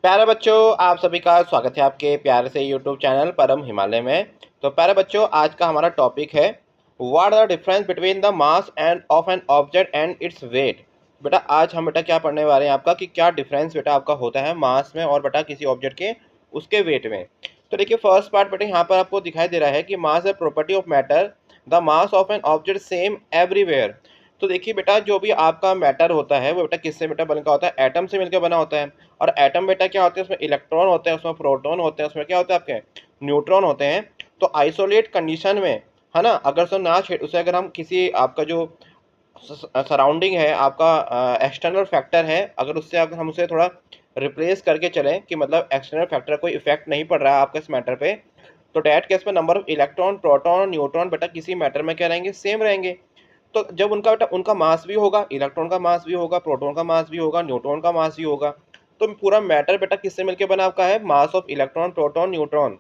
प्यारे बच्चों, आप सभी का स्वागत है आपके प्यारे से यूट्यूब चैनल परम हिमालय में। तो प्यारे बच्चों, आज का हमारा टॉपिक है what are the difference between the mass and of an object and its weight. बेटा आज हम क्या पढ़ने वाले हैं आपका कि क्या डिफरेंस बेटा आपका होता है मास में और बेटा किसी ऑब्जेक्ट के उसके वेट में। तो देखिए फर्स्ट पार्ट बेटा यहाँ पर आपको दिखाई दे रहा है कि मास है property of matter, the mass of an object same everywhere. तो देखिए बेटा जो भी आपका मैटर होता है वो बेटा किससे बेटा बना होता है, एटम से मिलकर बना होता है। और एटम बेटा क्या होते हैं, उसमें इलेक्ट्रॉन होते हैं, उसमें प्रोटॉन होते हैं, उसमें क्या होता है आपके न्यूट्रॉन होते हैं। तो आइसोलेट कंडीशन में है ना, अगर सो ना उसे अगर हम किसी आपका जो सराउंडिंग है आपका एक्सटर्नल फैक्टर है, अगर उससे अगर हम उसे थोड़ा रिप्लेस करके चलें कि मतलब एक्सटर्नल फैक्टर कोई इफेक्ट नहीं पड़ रहा है आपके इस मैटर पे, तो डैट केस में number of electron proton neutron बेटा किसी मैटर में क्या रहेंगे, सेम रहेंगे। तो जब उनका बेटा उनका मास भी होगा, इलेक्ट्रॉन का मास भी होगा, प्रोटॉन का मास भी होगा, न्यूट्रॉन का मास भी होगा। तो पूरा मैटर बेटा किससे मिलकर बना आपका है, mass of electron proton neutron.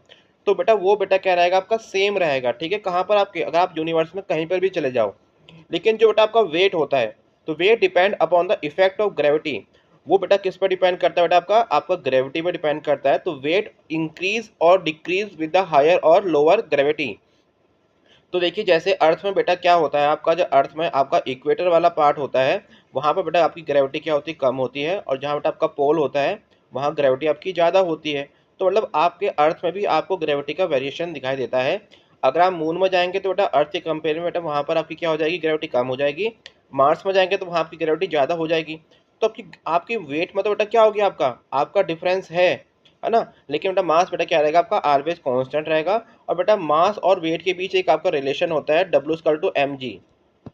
तो बेटा वो बेटा क्या रहेगा आपका, सेम रहेगा। ठीक है, कहाँ पर आपके अगर आप यूनिवर्स में कहीं पर भी चले जाओ, लेकिन जो बेटा आपका वेट होता है, तो weight depend upon the effect of gravity. वो बेटा किस पर डिपेंड करता है, बेटा आपका आपका ग्रेविटी पर डिपेंड करता है। तो वेट इंक्रीज और डिक्रीज विद द हायर और लोअर ग्रेविटी। तो देखिए जैसे अर्थ में बेटा क्या होता है आपका, जो अर्थ में आपका इक्वेटर वाला पार्ट होता है, वहाँ पर बेटा आपकी ग्रेविटी क्या होती है, कम होती है। और जहाँ बेटा आपका पोल होता है वहाँ ग्रेविटी आपकी ज़्यादा होती है। तो मतलब आपके अर्थ में भी आपको ग्रेविटी का वेरिएशन दिखाई देता है। अगर आप मून में जाएंगे तो बेटा अर्थ के कंपेयर में बेटा वहाँ पर आपकी क्या हो जाएगी, ग्रेविटी कम हो जाएगी। मार्स में जाएंगे तो वहाँ आपकी ग्रेविटी ज़्यादा हो जाएगी। तो आपकी आपकी वेट मतलब बेटा क्या होगी, आपका आपका डिफरेंस है ना। लेकिन बेटा मास बेटा क्या रहेगा आपका, ऑलवेज कांस्टेंट रहेगा। और बेटा मास और वेट के बीच एक आपका रिलेशन होता है W=mg।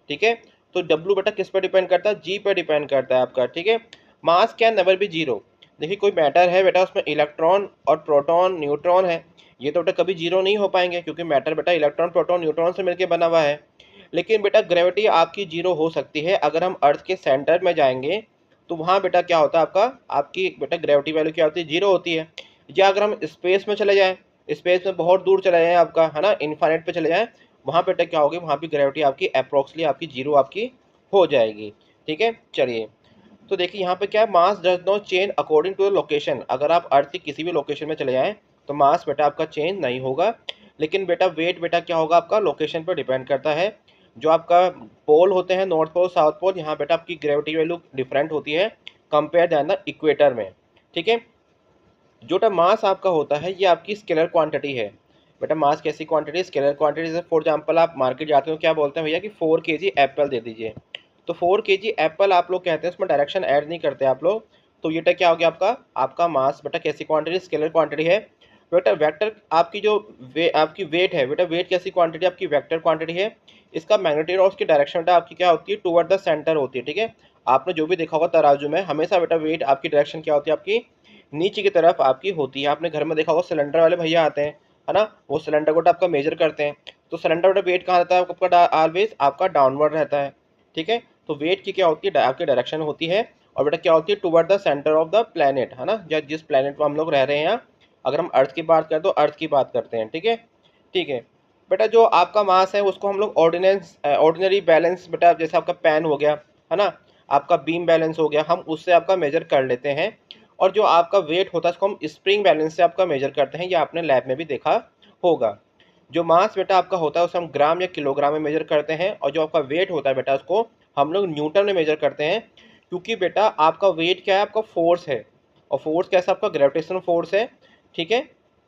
ठीक है, तो W बेटा किस पर डिपेंड करता है, जी पर डिपेंड करता है आपका। ठीक है, मास कैन नेवर बी जीरो। देखिए कोई मैटर है बेटा, उसमें इलेक्ट्रॉन और प्रोटॉन न्यूट्रॉन है, ये तो बेटा कभी जीरो नहीं हो पाएंगे क्योंकि मैटर बेटा इलेक्ट्रॉन प्रोटॉन न्यूट्रॉन से मिलकर बना हुआ है। लेकिन बेटा ग्रेविटी आपकी जीरो हो सकती है अगर हम अर्थ के सेंटर में जाएंगे, तो वहाँ बेटा क्या होता है आपका, आपकी बेटा ग्रेविटी वैल्यू क्या होती है, जीरो होती है। या अगर हम स्पेस में चले जाएं, स्पेस में बहुत दूर चले जाएं आपका है ना, इन्फाइनाइट पे चले जाएं, वहाँ बेटा क्या होगी, वहाँ भी ग्रेविटी आपकी अप्रोक्सली आपकी जीरो आपकी हो जाएगी। ठीक है, चलिए तो देखिए यहाँ पे क्या है, mass does not change according to the location. अगर आप अर्थ की किसी भी लोकेशन में चले जाएं तो मास बेटा आपका चेंज नहीं होगा। लेकिन बेटा वेट बेटा क्या होगा आपका, लोकेशन पर डिपेंड करता है। जो आपका पोल होते हैं, नॉर्थ पोल साउथ पोल, यहाँ बेटा आपकी ग्रेविटी वैल्यू डिफरेंट होती है कंपेयर दैन द इक्वेटर में। ठीक है, जो बेटा मास आपका होता है ये आपकी स्केलर क्वांटिटी है। बेटा मास कैसी क्वांटिटी, स्केलर क्वांटिटी। जैसे फॉर एग्जांपल आप मार्केट जाते हो, क्या बोलते हैं भैया कि 4 kg एप्पल दे दीजिए। तो 4 kg एप्पल आप लोग कहते हैं, उसमें डायरेक्शन ऐड नहीं करते आप लोग। तो ये क्या हो गया आपका, आपका मास बेटा कैसी क्वांटिटी, स्केलर क्वांटिटी है। बेटा वेक्टर आपकी जो आपकी वेट है, बेटा वेट कैसी क्वांटिटी आपकी, वेक्टर क्वांटिटी है। इसका मैग्नीट्यूड और उसकी डायरेक्शन बेटा आपकी क्या होती है, टुवर्ड द सेंटर होती है। ठीक है, आपने जो भी देखा होगा तराजू में, हमेशा बेटा वेट आपकी डायरेक्शन क्या होती है, आपकी नीचे की तरफ आपकी होती है। आपने घर में देखा होगा सिलेंडर वाले भैया आते हैं है ना, वो सिलेंडर को आपका मेजर करते हैं। तो सिलेंडर का वेट कहाँ रहता है आपका, ऑलवेज आपका डाउनवर्ड रहता है। ठीक है, तो वेट की क्या होती है, आपकी डायरेक्शन होती है। और बेटा क्या होती है, toward the centre of the planet, है ना, या जिस प्लेनेट पर हम लोग रह रहे हैं यहाँ। अगर हम अर्थ की बात करें तो अर्थ की बात करते हैं। ठीक है, ठीक है बेटा, जो आपका मास है उसको हम लोग ऑर्डिनरी बैलेंस बेटा, जैसे आपका पेन हो गया है ना, आपका बीम बैलेंस हो गया, हम उससे आपका मेजर कर लेते हैं। और जो आपका वेट होता है उसको हम स्प्रिंग बैलेंस से आपका मेजर करते हैं, ये आपने लैब में भी देखा होगा। जो मास बेटा आपका होता है उसे हम ग्राम या किलोग्राम में मेजर करते हैं, और जो आपका वेट होता है बेटा उसको हम लोग न्यूटन में मेजर करते हैं। क्योंकि बेटा आपका वेट क्या है, आपका फोर्स है। और फोर्स कैसा, आपका ग्रेविटेशनल फोर्स है। ठीक है,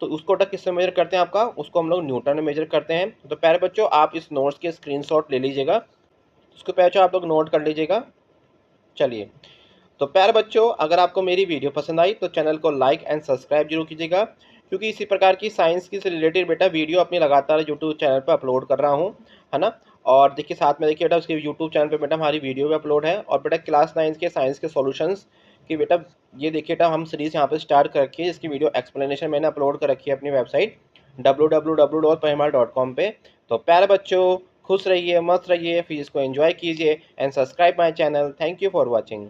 तो उसको बेटा किससे मेजर करते हैं, आपका उसको हम लोग न्यूटन में मेजर करते हैं। तो प्यारे बच्चों आप इस नोट्स के स्क्रीनशॉट ले लीजिएगा, उसको प्यारे बच्चों आप लोग नोट कर लीजिएगा। चलिए, तो प्यारे बच्चों अगर आपको मेरी वीडियो पसंद आई तो चैनल को लाइक एंड सब्सक्राइब जरूर कीजिएगा, क्योंकि इसी प्रकार की साइंस की से रिलेटेड बेटा वीडियो अपनी लगातार यूट्यूब चैनल पर अपलोड कर रहा हूँ, है ना। और देखिए साथ में देखिए बेटा उसके यूट्यूब चैनल पे बेटा हमारी वीडियो भी अपलोड है। और बेटा क्लास 9 के साइंस के सॉल्यूशंस की बेटा ये देखिए बेटा हम सीरीज़ यहाँ पर स्टार्ट कर रखी है, जिसकी वीडियो एक्सप्लेनेशन मैंने अपलोड कर रखी है अपनी वेबसाइट www.parimal.com पे। तो प्यारे बच्चों खुश रहिए, मस्त रहिए, फिर इसको एंजॉय कीजिए and subscribe my channel. Thank you for watching.